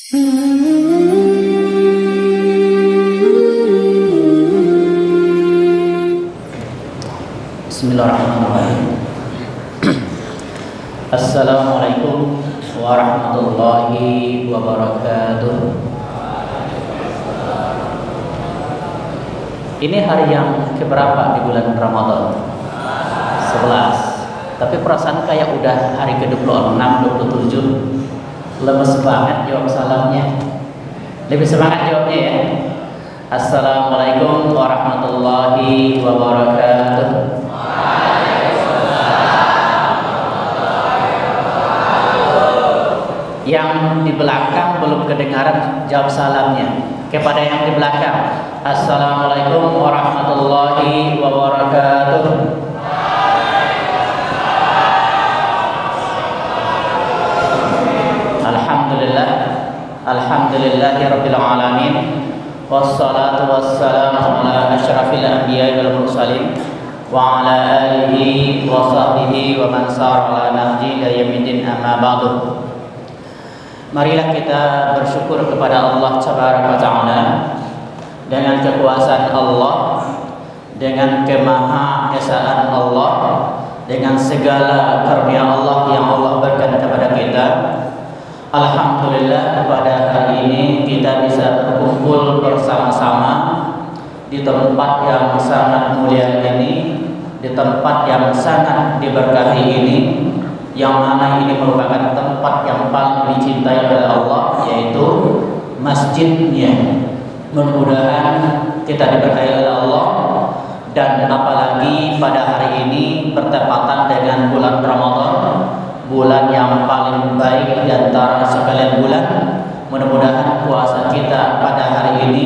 Bismillahirrahmanirrahim. Assalamualaikum warahmatullahi wabarakatuh. Ini hari yang keberapa di bulan Ramadan? 11. Tapi perasaan kayak udah hari ke-26, 27. Lemes banget jawab salamnya. Lebih semangat jawabnya ya. Assalamualaikum warahmatullahi wabarakatuh. Yang di belakang belum kedengaran jawab salamnya. Kepada yang di belakang, Assalamualaikum warahmatullahi wabarakatuh. Alhamdulillah, alhamdulillahirabbil alamin. Wassalatu wassalamu ala asyrafil anbiya'i wal mursalin wa ala alihi wa sahbihi wa man sara ala nahji ila yaumil amma ba'du. Marilah kita bersyukur kepada Allah Tabaraka wa Ta'ala dengan kekuasaan Allah, dengan kemahaesaan Allah, dengan segala karunia Allah yang Allah berikan kepada kita. Alhamdulillah pada hari ini kita bisa berkumpul bersama-sama di tempat yang sangat mulia ini, di tempat yang sangat diberkahi ini, yang mana ini merupakan tempat yang paling dicintai oleh Allah, yaitu masjidnya. Mudah-mudahan kita diberkahi oleh Allah, dan apalagi pada hari ini bertepatan dengan bulan Ramadan, bulan yang paling baik di antara sekalian bulan. Mudah-mudahan puasa kita pada hari ini,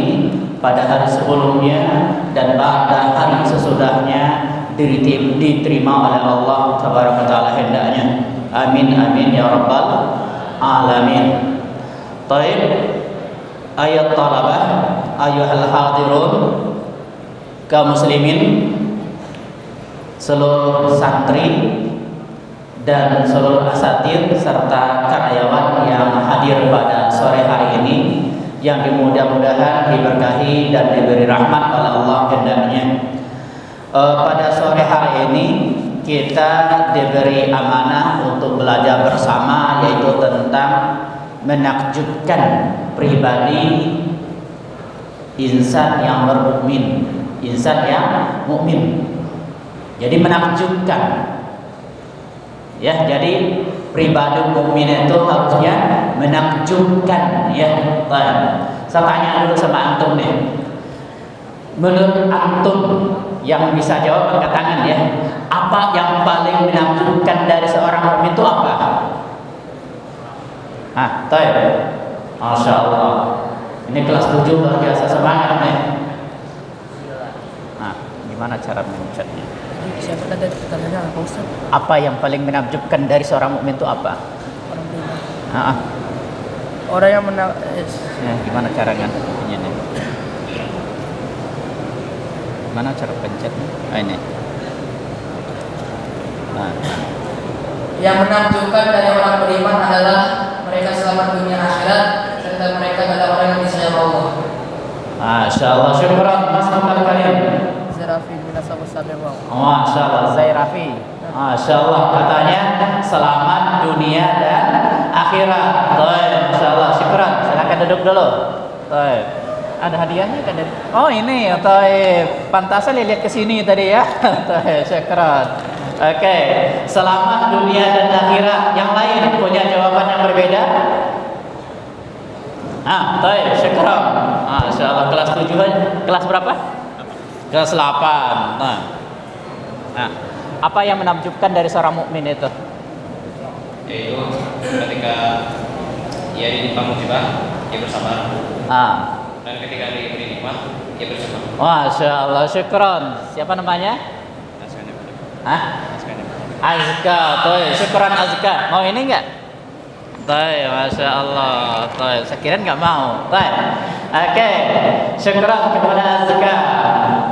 pada hari sebelumnya, dan pada hari sesudahnya diterima oleh Allah Tabaraka Ta'ala hendaknya. Amin amin ya rabbal alamin. Taib, ayat talabah, ayyuhal hadirun, kaum muslimin, seluruh santri dan seluruh asatid serta karyawan yang hadir pada sore hari ini, yang mudah-mudahan diberkahi dan diberi rahmat oleh Allah hendaknya. Pada sore hari ini kita diberi amanah untuk belajar bersama, yaitu tentang menakjubkan pribadi insan yang bermukmin, insan yang mukmin. Jadi menakjubkan, ya. Jadi pribadi mukmin itu harusnya menakjubkan, ya. Saya tanya dulu sama antum nih. Menurut antum yang bisa jawab angkat tangan ya. Apa yang paling menakjubkan dari seorang mukmin itu apa? Taib. Masya Allah. Ini kelas 7 luar biasa semangat nih. Gimana cara mengucapnya? Siapa tadi pertanyaannya Pak Ustaz? Apa yang paling menakjubkan dari seorang mukmin itu apa? Orang beriman. Orang yang gimana cara ngantukinya nih? Mana cara pencetnya? Ini. Yang menakjubkan dari orang beriman adalah mereka selamat dunia akhirat, serta mereka adalah orang yang disayang Allah. Masya Allah, syukuran Mas Muhammad Karim. Zairafi minasabah sabiwa. Masya Allah, Zairafi. Masya Allah, katanya selamat dunia dan akhirat. Masya Allah, syukuran. Silakan duduk dulu. Ada hadiahnya kan dari? Oh ini, pantasan lihat ke sini tadi ya. Syukran. Oke, selamat dunia dan akhirat. Yang lain punya jawaban yang berbeda? Syukran. Masya Allah, kelas 7, kelas berapa? Kelas 8. Apa yang menakjubkan dari seorang mukmin itu? Yaitu ketika ia ditimpa musibah, ia bersabar. Dan ketika diberi nikmat, ia bersyukur. Masya Allah, syukron. Siapa namanya? Azka. Syukron Azka. Mau ini enggak? Masya Allah. Saya kira enggak mau. Oke. Syukron kepada Azka.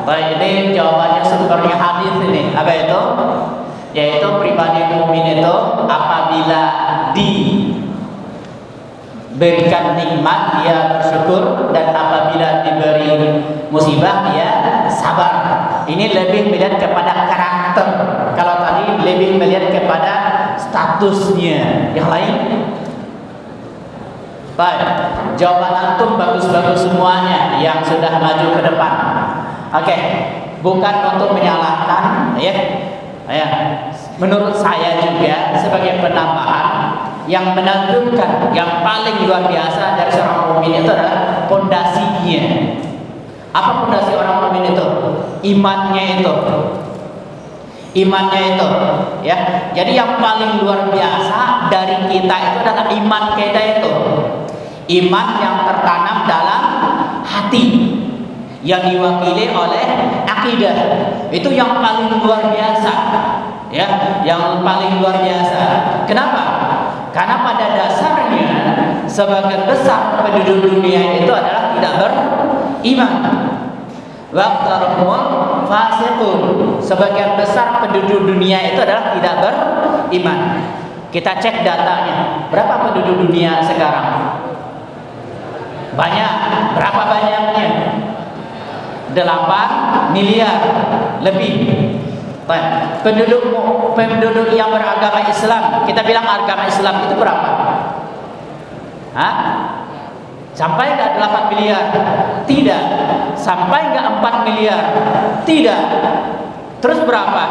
Ini jawabannya sumbernya hadis ini. Apa itu? Yaitu pribadi mukmin itu apabila berikan nikmat dia bersyukur, dan apabila diberi musibah dia sabar. Ini lebih melihat kepada karakter. Kalau tadi lebih melihat kepada statusnya. Yang lain? Baik, jawaban antum bagus-bagus semuanya yang sudah maju ke depan. Oke, bukan untuk menyalahkan, ya. Menurut saya juga sebagai penambahan yang menentukan yang paling luar biasa dari seorang mukmin itu adalah pondasinya. Apa pondasi orang mukmin itu? Imannya itu. Imannya itu, ya. Jadi yang paling luar biasa dari kita itu adalah iman kita itu. Iman yang tertanam dalam hati, yang diwakili oleh akidah. Itu yang paling luar biasa, ya, yang paling luar biasa. Kenapa? Karena pada dasarnya sebagian besar penduduk dunia itu adalah tidak beriman. Waqtarumul fasiqun. Sebagian besar penduduk dunia itu adalah tidak beriman. Kita cek datanya. Berapa penduduk dunia sekarang? Banyak. Berapa banyaknya? 8 miliar lebih. Penduduk yang beragama Islam, kita bilang agama Islam itu berapa? Hah? Sampai nggak 8 miliar? Tidak. Sampai nggak 4 miliar? Tidak. Terus berapa?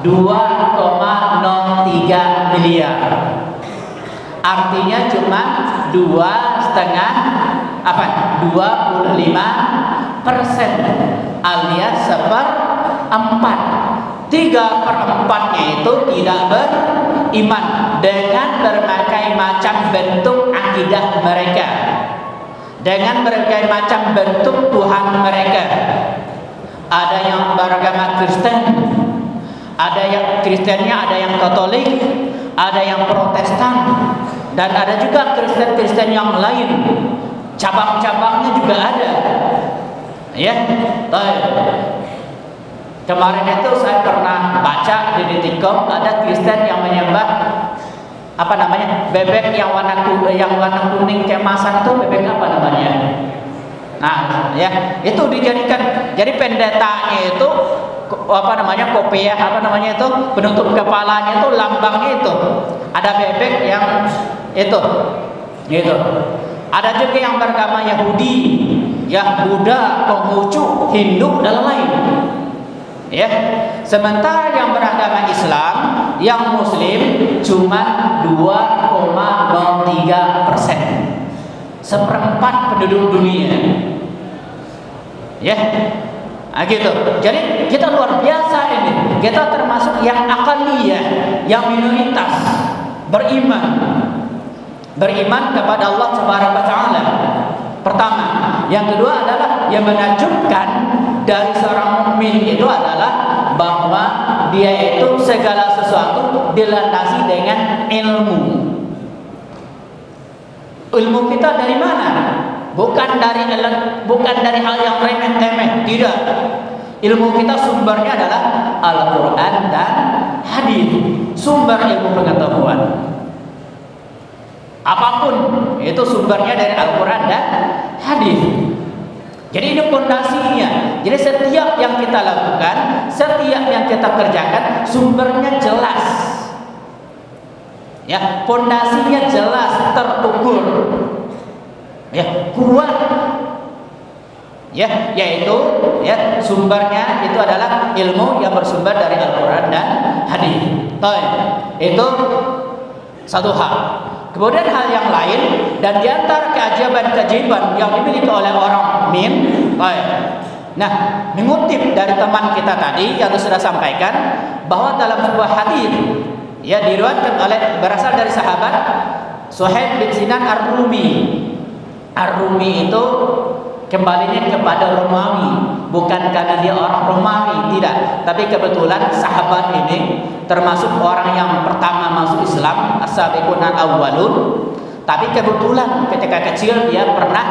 2,03 miliar. Artinya cuma 25% alias 1/4. 3/4-nya itu tidak beriman dengan berbagai macam bentuk akidah mereka, dengan berbagai macam bentuk Tuhan mereka. Ada yang beragama Kristen, ada yang Kristennya, ada yang Katolik, ada yang Protestan, dan ada juga Kristen-Kristen yang lain. Cabang-cabangnya juga ada. Ya, kemarin itu saya pernah baca di Detik.com ada Kristen yang menyembah bebek yang warna kuning keemasan tuh, bebek apa namanya? Nah, ya, itu dijadikan, jadi pendetanya itu kopiah itu penutup kepalanya itu, lambangnya itu ada bebek yang itu gitu. Ada juga yang beragama Yahudi, ya, Buddha, Konghucu, Hindu dan lain. Ya, sementara yang beragama Islam, yang Muslim cuma 2,03%, 1/4 penduduk dunia. Ya, gitu. Jadi kita luar biasa ini. Kita termasuk yang akaliyah, yang minoritas beriman kepada Allah Subhanahu wa taala. Pertama, yang kedua adalah yang menakjubkan dari seorang mukmin itu adalah bahwa dia itu segala sesuatu dilandasi dengan ilmu. Ilmu kita dari mana? Bukan dari hal yang remeh-temeh, tidak. Ilmu kita sumbernya adalah Al-Qur'an dan hadis. Sumber ilmu pengetahuan apapun itu sumbernya dari Al-Quran dan hadis. Jadi ini pondasinya. Jadi setiap yang kita lakukan, setiap yang kita kerjakan, sumbernya jelas. Ya, pondasinya jelas, terukur. Ya, kuat. Ya, yaitu ya sumbernya itu adalah ilmu yang bersumber dari Al-Quran dan hadis. Itu satu hal. Kemudian hal yang lain, dan diantara keajaiban-keajaiban yang dimiliki oleh orang mukmin, nah, mengutip dari teman kita tadi yang sudah sampaikan bahwa dalam sebuah hadis, ya, diriwayatkan berasal dari sahabat Suhaib bin Sinan Ar-Rumi. Ar-Rumi itu kembalinya kepada Romawi, bukan karena dia orang Romawi, tidak, tapi kebetulan sahabat ini termasuk orang yang pertama masuk Islam, as-sabiqun al-awwalun. Tapi kebetulan ketika kecil dia pernah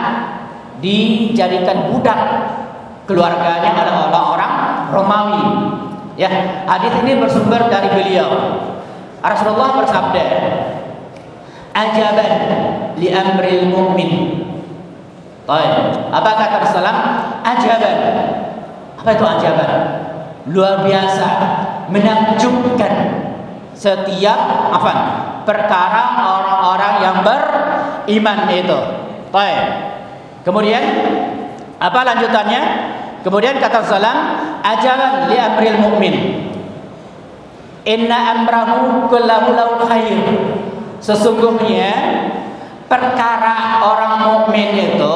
dijadikan budak keluarganya adalah orang Romawi. Ya, hadis ini bersumber dari beliau. Rasulullah bersabda, ajaban li amril mu'min. Baik, apa kata Rasulullah? Ajaban. Apa itu ajaban? Luar biasa, menakjubkan setiap perkara orang-orang yang beriman itu. Baik. Kemudian apa lanjutannya? Kemudian kata Rasulullah, ajaban li amril mu'min. Inna amrahu kullahu lahu khair. Sesungguhnya perkara orang mukmin itu,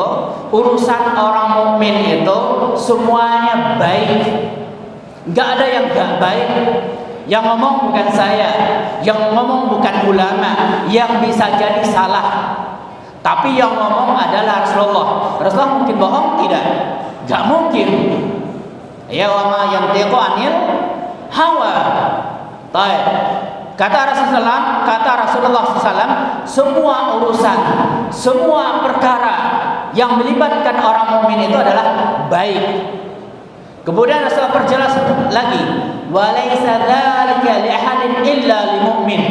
urusan orang mukmin itu semuanya baik. Enggak ada yang enggak baik. Yang ngomong bukan saya, yang ngomong bukan ulama, yang bisa jadi salah. Tapi yang ngomong adalah Rasulullah. Rasulullah mungkin bohong? Tidak. Enggak mungkin. Ya wa ma yantiqu anil hawa. Baik. Kata Rasulullah SAW, semua urusan, semua perkara yang melibatkan orang mukmin itu adalah baik. Kemudian Rasulullah perjelas lagi, walaisa dzalika li ahadin illa lil mu'min.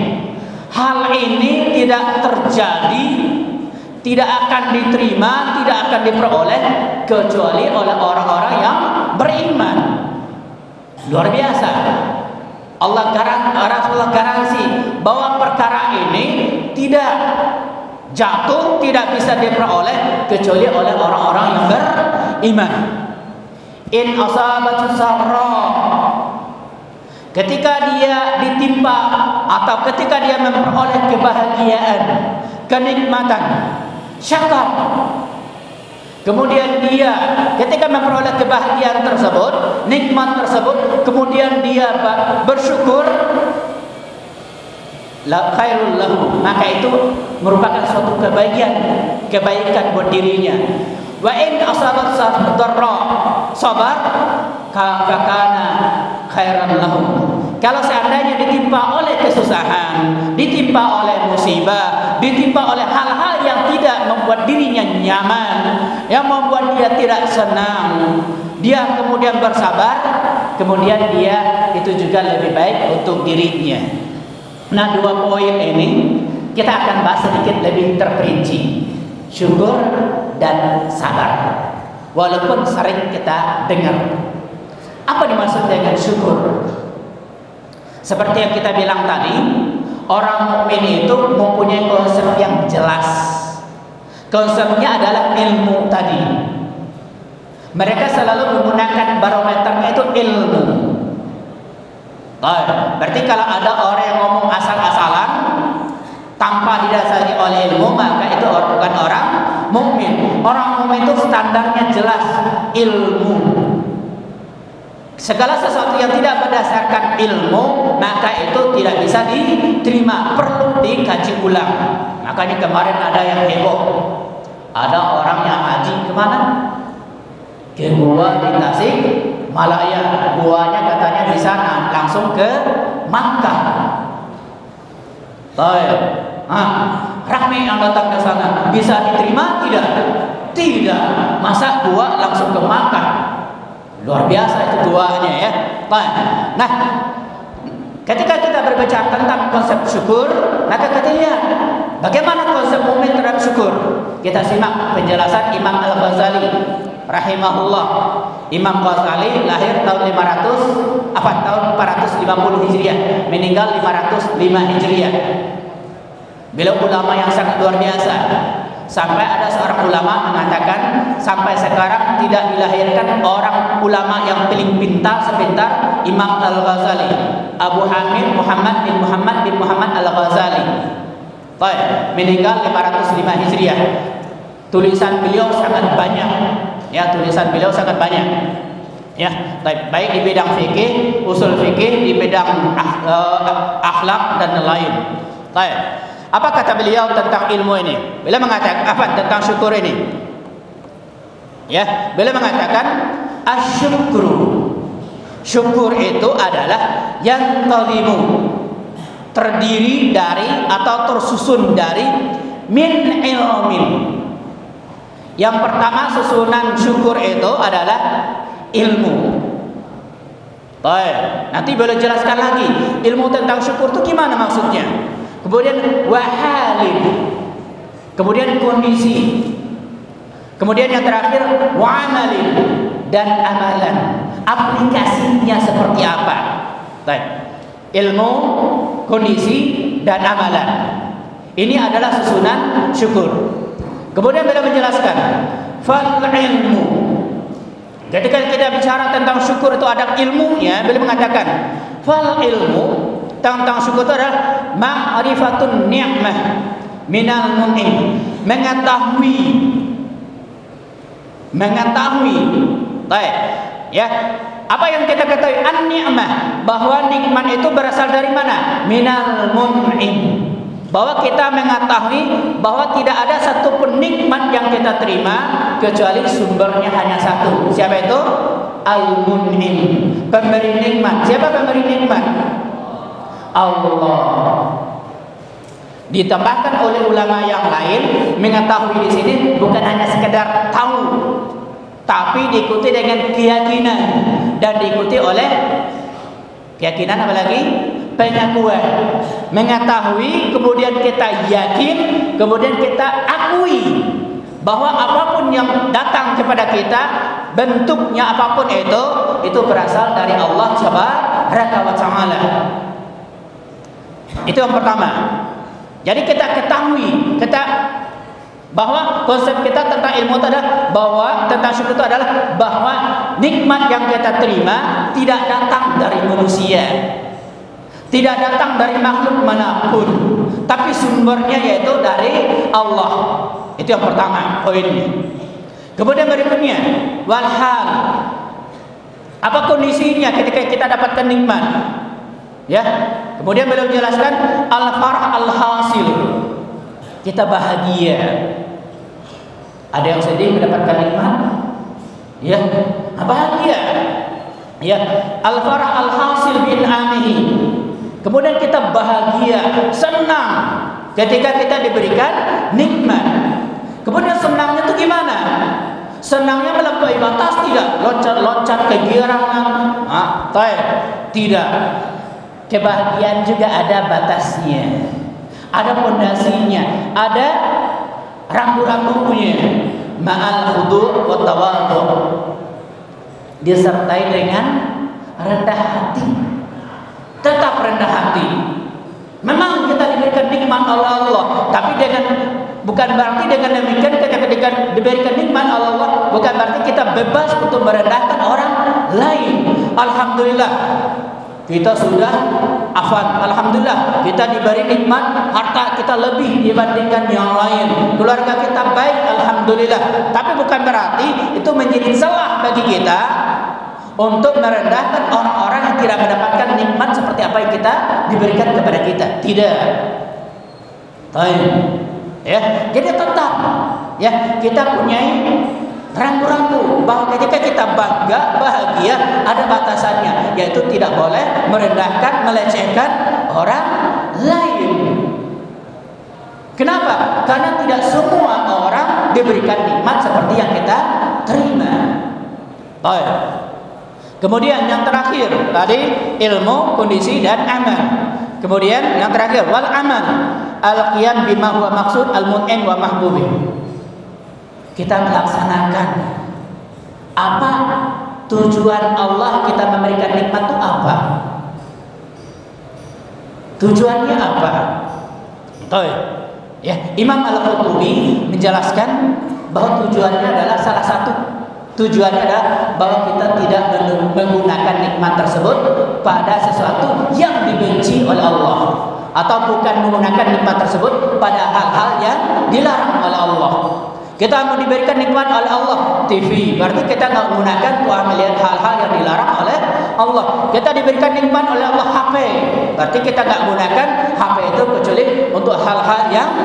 Hal ini tidak terjadi, tidak akan diterima, tidak akan diperoleh kecuali oleh orang-orang yang beriman. Luar biasa. Rasulullah garansi bahwa perkara ini tidak jatuh, tidak bisa diperoleh kecuali oleh orang-orang yang beriman. In asabatu sarra, ketika dia ditimpa atau ketika dia memperoleh kebahagiaan, kenikmatan, syakar. Kemudian dia ketika memperoleh kebahagiaan tersebut, nikmat tersebut, kemudian dia bersyukur, la khairul lahu, maka itu merupakan suatu kebaikan buat dirinya. Wa in asabat darra sabar kana khairan lahu. Kalau seandainya ditimpa oleh kesusahan, ditimpa oleh musibah, ditimpa oleh hal-hal yang tidak membuat dirinya nyaman, yang membuat dia tidak senang, dia kemudian bersabar, kemudian dia itu juga lebih baik untuk dirinya. Nah, dua poin ini kita akan bahas sedikit lebih terperinci. Syukur dan sabar. Walaupun sering kita dengar. Apa dimaksud dengan syukur? Seperti yang kita bilang tadi, orang mukmin itu mempunyai konsep yang jelas. Konsepnya adalah ilmu tadi. Mereka selalu menggunakan barometernya itu ilmu. Berarti kalau ada orang yang ngomong asal-asalan tanpa didasari oleh ilmu, maka itu bukan orang mukmin. Orang mukmin itu standarnya jelas, ilmu. Segala sesuatu yang tidak berdasarkan ilmu, maka itu tidak bisa diterima, perlu dikaji ulang. Makanya kemarin ada yang heboh, ada orang yang haji kemana? Ke gua di Tasik Malaya, guanya katanya di sana, langsung ke Makkah. Ramai yang datang ke sana, bisa diterima tidak? Tidak. Masa gua langsung ke Makkah? Luar biasa itu duanya ya. Nah, ketika kita berbicara tentang konsep syukur, maka kita lihat bagaimana konsep mukmin terhadap syukur. Kita simak penjelasan Imam Al-Ghazali rahimahullah. Imam Ghazali lahir tahun 450 Hijriah, meninggal 505 Hijriah. Beliau ulama yang sangat luar biasa. Sampai ada seorang ulama mengatakan sampai sekarang tidak dilahirkan orang ulama yang paling pintar sepintar Imam Al-Ghazali, Abu Hamid Muhammad bin Muhammad Al-Ghazali. Meninggal 505 Hijriah. Tulisan beliau sangat banyak. Ya, tulisan beliau sangat banyak. Ya, baik di bidang fikih, usul fikih, di bidang akhlak dan lain. Apa kata beliau tentang ilmu ini? Beliau mengatakan apa tentang syukur ini? Ya, beliau mengatakan asyukru. Syukur itu adalah yang talimu, terdiri dari atau tersusun dari min ilmin. Yang pertama susunan syukur itu adalah ilmu. Nanti beliau jelaskan lagi ilmu tentang syukur itu gimana maksudnya. kemudian wahalin, kemudian kondisi, kemudian yang terakhir wa'amalin, dan amalan. Aplikasinya seperti apa? Baik. Ilmu, kondisi, dan amalan. Ini adalah susunan syukur. Kemudian beliau menjelaskan, fal ilmu. Ketika kita bicara tentang syukur itu ada ilmunya, beliau mengatakan, fal ilmu tentang syukur itu adalah ma'rifatun ni'mah minal mun'im, mengetahui. Baik. Ya, apa yang kita ketahui an-ni'mah, bahwa nikmat itu berasal dari mana? Minal mun'im. Bahwa kita mengetahui bahwa tidak ada satupun nikmat yang kita terima kecuali sumbernya hanya satu. Siapa itu? Al-mun'im, pemberi nikmat. Siapa pemberi nikmat? Allah. Ditambahkan oleh ulama yang lain, mengetahui di sini bukan hanya sekedar tahu, tapi diikuti dengan keyakinan, dan diikuti oleh keyakinan apa lagi? Pengakuan. Mengetahui, kemudian kita yakin, kemudian kita akui bahwa apapun yang datang kepada kita, bentuknya apapun itu berasal dari Allah Subhanahu wa taala. Itu yang pertama. Jadi kita ketahui, bahwa konsep kita tentang ilmu itu adalah bahwa tentang syukur itu adalah bahwa nikmat yang kita terima tidak datang dari manusia, tidak datang dari makhluk manapun, tapi sumbernya yaitu dari Allah. Itu yang pertama poinnya. Kemudian berikutnya walhal, apa kondisinya ketika kita dapatkan nikmat? Ya, kemudian beliau menjelaskan al-farah al-hasil, kita bahagia. Ada yang sedih mendapatkan nikmat, ya, bahagia. Ya, al-farah al-hasil bin amihi. Kemudian kita bahagia, senang ketika kita diberikan nikmat. Kemudian senangnya itu gimana? Senangnya melampaui batas tidak? Loncat-loncat kegirangan? Tidak. Kebahagiaan juga ada batasnya, ada pondasinya, ada rambu-rambunya. Ma'al khudu' wa tawadhu, disertai dengan rendah hati. Tetap rendah hati. Memang kita diberikan nikmat oleh Allah, tapi bukan berarti dengan demikian ketika diberikan nikmat oleh Allah bukan berarti kita bebas untuk merendahkan orang lain. Alhamdulillah kita sudah afan, alhamdulillah kita diberi nikmat harta kita lebih dibandingkan yang lain, keluarga kita baik, alhamdulillah. Tapi bukan berarti itu menjadi celah bagi kita untuk merendahkan orang-orang yang tidak mendapatkan nikmat seperti apa yang kita diberikan kepada kita. Tidak. Ya, jadi tetap ya kita punya rambu-rambu bahwa ketika kita bangga, bahagia, ada batasannya, yaitu tidak boleh merendahkan, melecehkan orang lain. Kenapa? Karena tidak semua orang diberikan nikmat seperti yang kita terima. Kemudian yang terakhir tadi ilmu, kondisi, dan amal. Kemudian yang terakhir wal amal al-qiyam bima huwa maksud al-mun'im wa mahbubi. Kita melaksanakan apa tujuan Allah kita memberikan nikmat itu apa? Tujuannya apa? Ya, Imam Al-Qurtubi menjelaskan bahwa tujuannya adalah salah satu tujuannya adalah bahwa kita tidak menggunakan nikmat tersebut pada sesuatu yang dibenci oleh Allah, atau bukan menggunakan nikmat tersebut pada hal-hal yang dilarang oleh Allah. Kita mau diberikan nikmat oleh Allah TV, berarti kita nggak menggunakan untuk melihat hal-hal yang dilarang oleh Allah. Kita diberikan nikmat oleh Allah HP, berarti kita nggak menggunakan HP itu kecuali untuk hal-hal yang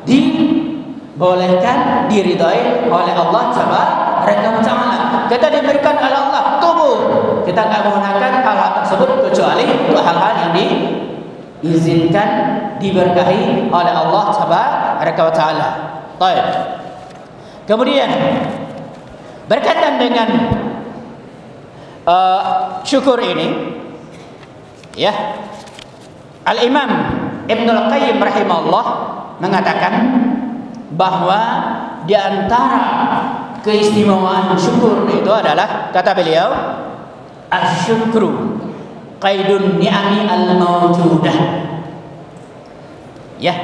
dibolehkan, diridhai oleh Allah Subhanahu wa taala. Kita diberikan oleh Allah tubuh, kita nggak menggunakan hal-hal tersebut kecuali untuk hal-hal yang diizinkan, diberkahi oleh Allah Subhanahu wa taala. Kemudian berkaitan dengan syukur ini, ya, Al-Imam Ibnul Qayyim rahimahullah mengatakan bahwa di antara keistimewaan syukur itu adalah, kata beliau, asyukru qaidun ni'ami al-mawjudah. Ya,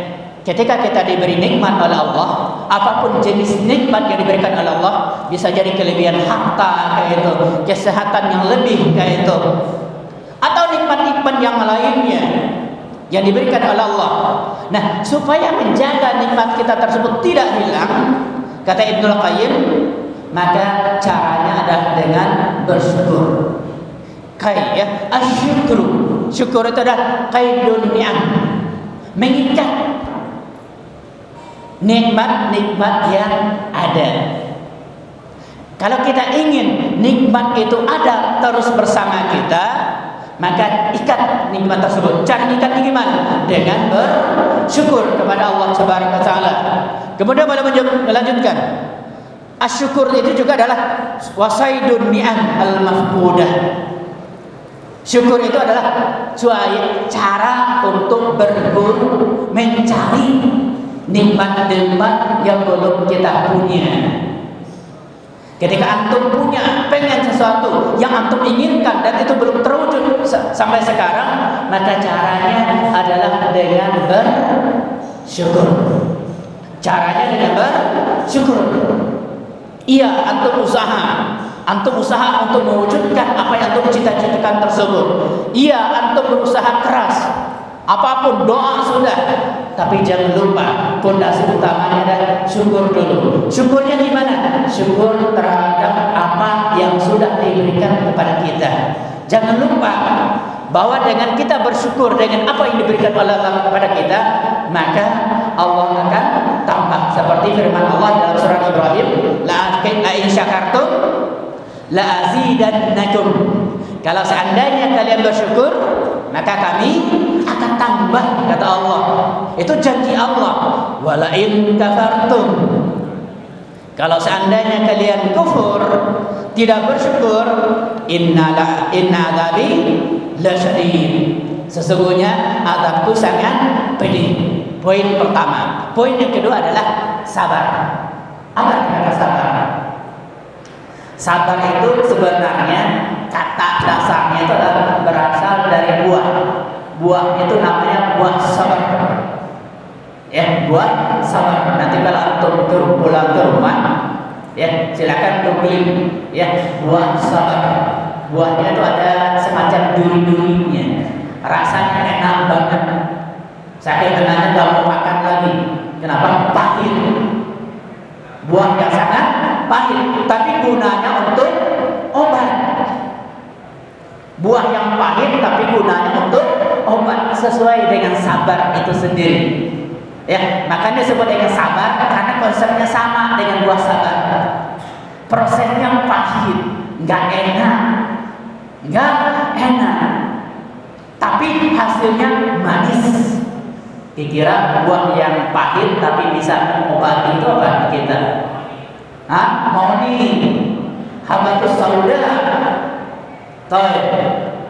ketika kita diberi nikmat oleh Allah, apapun jenis nikmat yang diberikan oleh Allah, bisa jadi kelebihan harta kayak itu, kesehatan yang lebih kayak itu, atau nikmat-nikmat yang lainnya yang diberikan oleh Allah. Nah, supaya menjaga nikmat kita tersebut tidak hilang, kata Ibnul Qayyim, maka caranya adalah dengan bersyukur. Ya, asyukru, syukur itu adalah qaidun ni'am, mengikat nikmat-nikmat yang ada. Kalau kita ingin nikmat itu ada terus bersama kita, maka ikat nikmat tersebut. Cara ikatnya gimana? Dengan bersyukur kepada Allah Subhanahu wa taala. Kemudian boleh melanjutkan. Asyukur itu juga adalah wasaidun ni'am al-mafqudah. Syukur itu adalah cara untuk berburu, mencari nikmat-nikmat yang belum kita punya. Ketika antum punya, pengen sesuatu yang antum inginkan dan itu belum terwujud sampai sekarang, maka caranya adalah dengan bersyukur. Caranya dengan bersyukur. Iya, antum usaha untuk mewujudkan apa yang antum cita-citakan tersebut. Iya, antum berusaha keras. Apapun doa sudah, tapi jangan lupa fondasi utamanya adalah syukur dulu. Syukurnya gimana? Syukur terhadap apa yang sudah diberikan kepada kita. Jangan lupa bahwa dengan kita bersyukur dengan apa yang diberikan oleh Allah kepada kita, maka Allah akan tambah. Seperti firman Allah dalam surah Ibrahim, la in syakartum la azidannakum. Kalau seandainya kalian bersyukur, maka kami akan tambah, kata Allah. Itu janji Allah. Wala in kafartum, kalau seandainya kalian kufur, tidak bersyukur, inna adzabi lasyadid, sesungguhnya azabku sangat pedih. Poin pertama. Poin yang kedua adalah sabar. Apa kata sabar? Sabar itu sebenarnya kata dasarnya itu adalah berasal dari buah. Buah itu namanya buah sabar. Ya, buah sabar. Nanti kalau antum pulang ke rumah, ya silakan googling ya buah sabar. Buahnya itu ada semacam duri-durinya. Rasanya enak banget. Saking enaknya gak mau makan lagi. Kenapa? Pahit. Buah yang sangat pahit, tapi gunanya untuk obat. Buah yang pahit tapi gunanya untuk obat, sesuai dengan sabar itu sendiri. Ya, makanya disebut dengan sabar karena konsepnya sama dengan buah sabar. Prosesnya pahit, nggak enak, tapi hasilnya manis. Dikira buah yang pahit tapi bisa mengobati itu apa kita? Mau nih habatus sauda.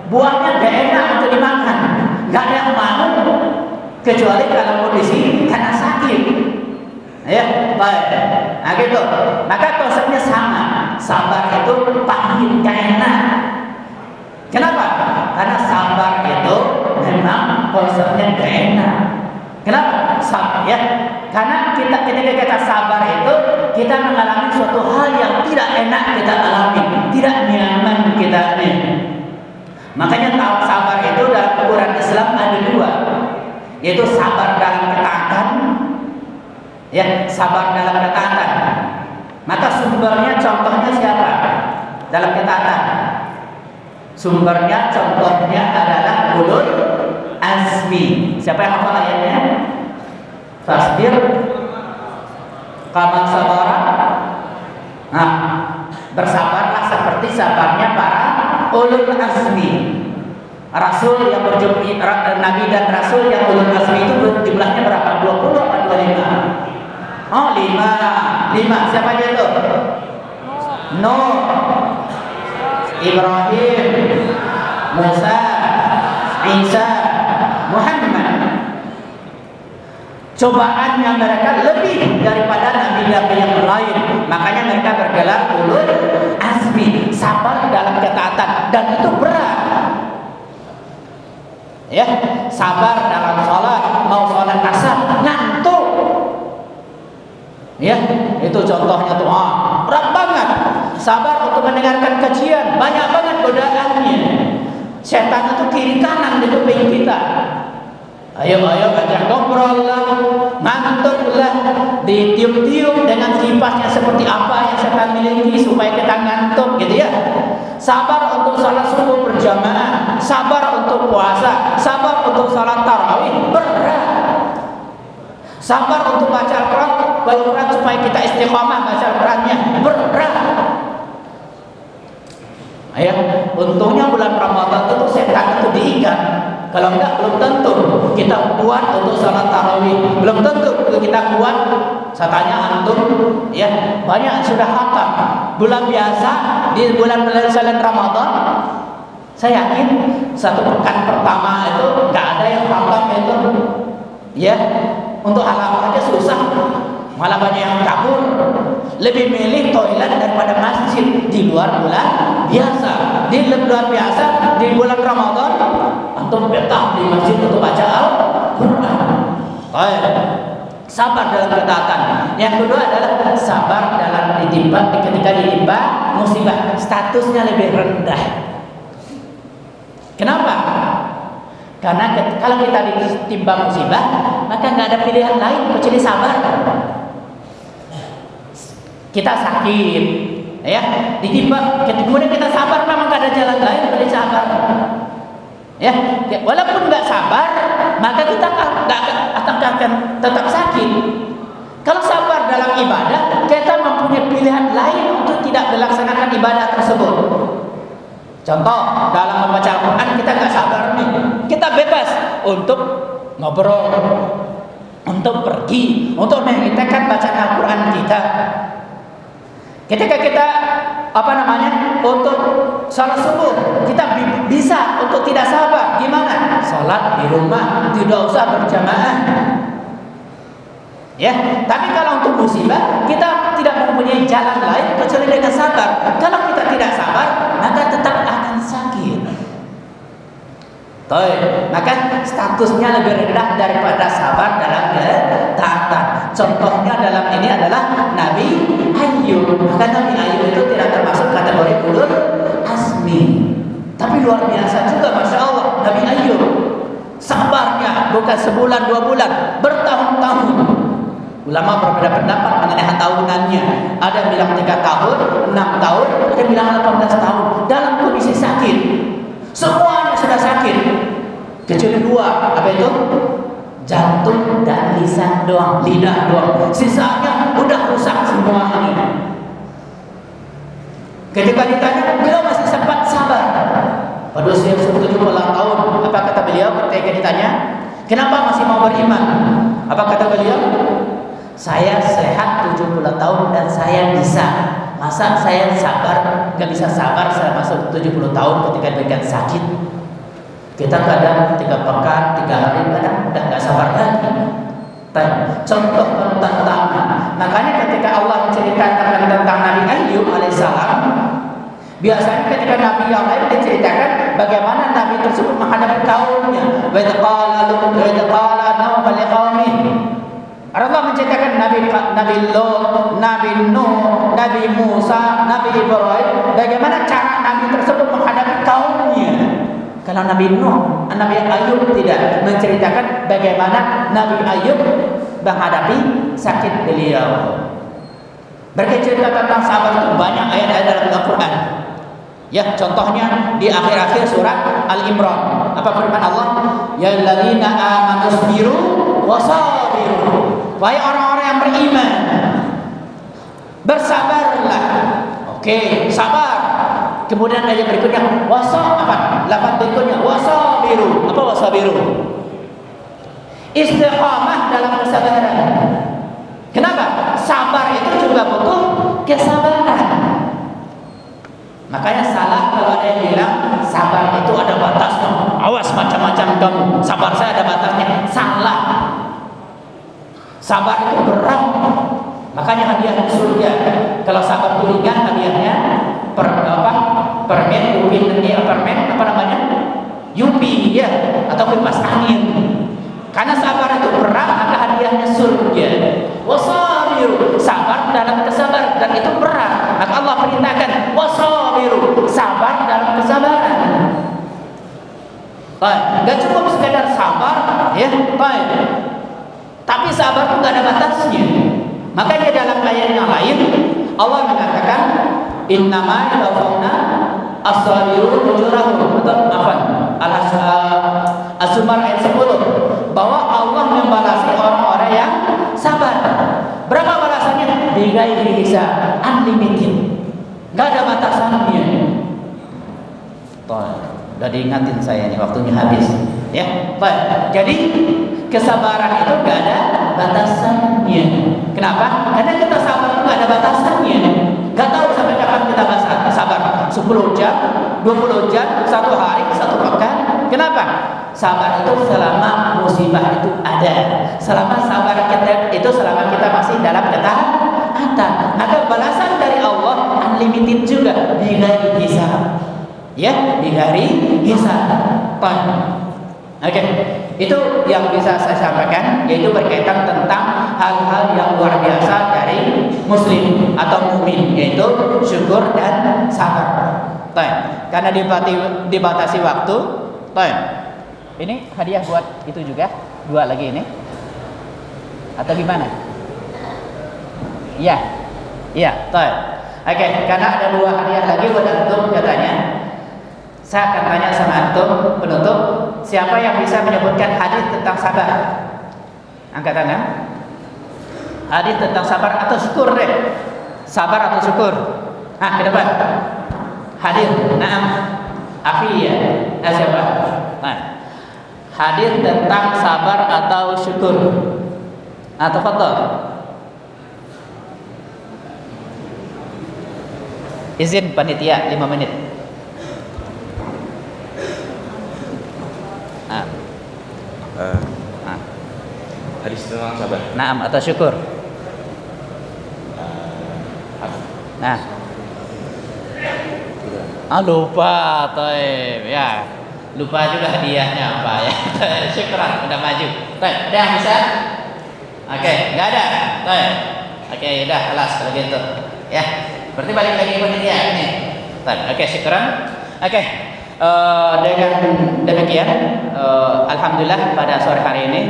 Buahnya gak enak untuk dimakan, gak ada yang mau kecuali kalau kondisi karena sakit. Ya, baik. Nah gitu. Maka konsepnya sama. Sabar itu pahit, gak enak. Kenapa? Karena sabar itu memang konsepnya gak enak. Kenapa? Sabar ya. Karena ketika kita sabar itu kita mengalami suatu hal yang tidak enak kita alami, tidak nyaman kita ini. Makanya sabar itu dalam ukuran Islam ada dua, yaitu sabar dalam ketaatan, ya sabar dalam ketaatan. Maka sumbernya contohnya siapa? Dalam ketaatan. Sumbernya contohnya adalah ulul azmi. Siapa yang hafal ayatnya? Fasbir kama sabara. Nah, bersabarlah seperti sabarnya para ulul azmi. Rasul yang Nabi dan Rasul yang ulul azmi itu jumlahnya berapa? 20 atau 25? Oh, 5. Siapa aja itu? Nuh, Ibrahim, Musa, Isa, Muhammad. Cobaannya mereka lebih daripada nabi-nabi yang lain. Makanya mereka bergelar ulul azmi, sabar dalam ketaatan, dan itu berat. Ya, sabar dalam sholat, mau sholat asar ngantuk. Ya, itu contohnya tuh, berat banget. Sabar untuk mendengarkan kajian, banyak banget godaannya. Setan itu kiri kanan di kuping kita. Ayo ajak ngobrol lah, ngantuk lah, ditiup-tiup dengan kipasnya seperti apa yang setan miliki supaya kita ngantuk gitu ya. Sabar untuk salat subuh berjamaah, sabar untuk puasa, sabar untuk salat tarawih, berat. Sabar untuk baca Al-Quran supaya kita istiqomah baca Al-Qurannya, berat. Ya, untungnya bulan Ramadan itu setan itu diikat. Kalau enggak, belum tentu kita kuat untuk salat tarawih, belum tentu kita kuat. Saya tanya antum, ya banyak sudah khatam. Bulan biasa di bulan Ramadan, saya yakin satu pekan pertama itu nggak ada yang khatam itu. Ya, untuk halaman aja susah, malah banyak yang kabur. Lebih milih toilet daripada masjid di luar bulan biasa. Di luar biasa di bulan Ramadan antum betah di masjid untuk baca Al-Quran. Sabar dalam ketaatan. Yang kedua adalah sabar dalam ketika ditimpa musibah, statusnya lebih rendah. Kenapa? Karena kalau kita ditimpa musibah, maka nggak ada pilihan lain kecuali sabar. Kita sakit, ya, ditimpa, kemudian kita sabar, memang nggak ada jalan lain kecuali sabar. Ya, walaupun nggak sabar, maka kita akan tetap sakit. Kalau sabar dalam ibadah, kita mempunyai pilihan lain untuk tidak melaksanakan ibadah tersebut. Contoh, dalam membaca Al-Quran kita nggak sabar nih, kita bebas untuk ngobrol, untuk pergi, untuk menghentikan bacaan Al-Quran kita. Ketika kita untuk salat subuh, kita bisa untuk tidak sabar. Gimana? Salat di rumah, tidak usah berjamaah. Ya, tapi kalau untuk musibah kita tidak mempunyai jalan lain kecuali dengan sabar. Kalau kita tidak sabar, maka tetap akan sakit. Maka statusnya lebih rendah daripada sabar dalam ketaatan. Contohnya dalam ini adalah Nabi Ayub. Maka Nabi Ayub itu tidak termasuk kategori ulul azmi. Tapi luar biasa juga, masya Allah, Nabi Ayub sabarnya bukan sebulan 2 bulan, bertahun-tahun. Ulama berbeda pendapat mengenai tahunannya. Ada yang bilang 3 tahun, 6 tahun, ada yang bilang 18 tahun dalam kondisi sakit. Semuanya sudah sakit kecuali 2, apa itu? Jantung dan lisan doang, lidah doang. Sisanya udah rusak semuanya. Ketika ditanya, beliau masih sempat sabar. Pada usia 70 tahun, apa kata beliau ketika ditanya, kenapa masih mau beriman? Apa kata beliau? Saya sehat 70 tahun dan saya bisa. Masa saya sabar, gak bisa sabar selama 70 tahun ketika diberikan sakit. Kita kadang 3 pekan, 3 hari, kadang udah gak sabar lagi. Contoh pertama, makanya ketika Allah menceritakan tentang Nabi Ayub alaihissalam, biasanya ketika Nabi yang lain diceritakan bagaimana Nabi tersebut menghadapi kaumnya. Wa idh qala Nuh liqaumihi. Allah menceritakan Nabi Lot, Nabi Nuh, Nabi Musa, Nabi Ibrahim, bagaimana cara Nabi tersebut menghadapi kaumnya. Kalau Nabi Nuh, Nabi Ayub tidak menceritakan bagaimana Nabi Ayub menghadapi sakit beliau. Bercerita tentang sabar itu banyak ayat-ayat dalam Al-Quran. Ya, contohnya di akhir-akhir surat Al-Imran. Apa firman Allah? Ya alladzina amanu sabiru wasabiru. Wahai orang-orang yang beriman, bersabarlah. Oke, sabar. Kemudian ayat berikutnya lafaz berikutnya wasabiru. Apa wasabiru? Istiqamah dalam kesabaran. Kenapa? Sabar itu juga butuh kesabaran. Makanya salah kalau ada yang bilang sabar itu ada batasnya. Awas macam-macam kamu. Sabar saya ada batasnya. Salah. Sabar itu berat, makanya hadiah surga. Kalau sabar itu ringan, hadiahnya permen, permen apa namanya? Yupi ya, atau kipas angin. Karena sabar itu berat, maka hadiahnya surga. Wasabiru, sabar dalam kesabaran, dan itu berat. Maka Allah perintahkan wasabiru, sabar dalam kesabaran. Gak cukup sekedar sabar, ya, tapi sabar itu gak ada batasnya. Makanya dalam ayat yang lain Allah mengatakan innama yawfawna as-sabirun ujurahum, atau Al-Zumar ayat 10, bahwa Allah membalasi orang-orang yang sabar. Berapa balasannya? Bighairi hisab, unlimited, gak ada batasannya. Udah diingatin saya nih, waktunya habis ya. Jadi kesabaran itu gak ada batasannya. Kenapa? Karena kita sabar itu gak ada batasannya. Gak tahu sampai kapan kita sabar, 10 jam, 20 jam, 1 hari, 1 pekan. Kenapa? Sabar itu selama musibah itu ada, selama sabar kita itu selama kita masih dalam ketaatan. Maka balasan dari Allah unlimited juga, bighairi hisab. Ya, bighairi hisab. Oke, itu yang bisa saya sampaikan, yaitu berkaitan tentang hal-hal yang luar biasa dari muslim atau mukmin, yaitu syukur dan sabar. Karena dibatasi waktu, ini hadiah buat itu juga, 2 lagi ini, atau gimana? Iya, Oke, karena ada 2 hadiah lagi buat antum katanya. Saya akan tanya sama antum penutup, siapa yang bisa menyebutkan hadis tentang sabar? Angkat tangan. Hadis tentang sabar atau syukur deh. Sabar atau syukur? Ke depan. Hadis. Naam. Afiyah. Siapa? Hadis tentang sabar atau syukur? Tafadhal. Izin panitia 5 menit. Hadis tentang sabar. Naam atau syukur? Lupa, ya. Lupa juga hadiahnya apa ya. Syukran, udah maju. Udah bisa? Oke, nggak ada. Oke, udah kelas kalau gitu. Ya, berarti balik lagi ke panitia ini. Oke, syukran. Oke. Dengan demikian, alhamdulillah pada sore hari ini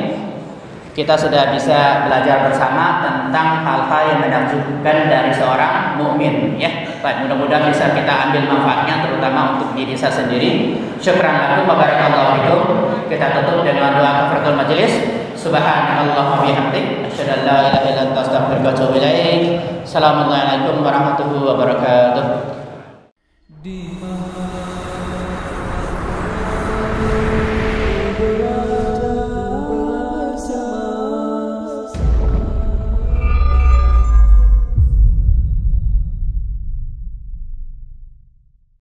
kita sudah bisa belajar bersama tentang hal-hal yang menakjubkan dari seorang mukmin, ya. Mudah-mudahan bisa kita ambil manfaatnya, terutama untuk diri saya sendiri. Syukran lakum wa barakallahu fikum. Kita tutup dengan doa kafaratul majelis. Subhanallah wa bihamdik, asyhadu an la ilaha illa anta, astaghfiruka wa atubu ilaik. Assalamualaikum warahmatullahi wabarakatuh.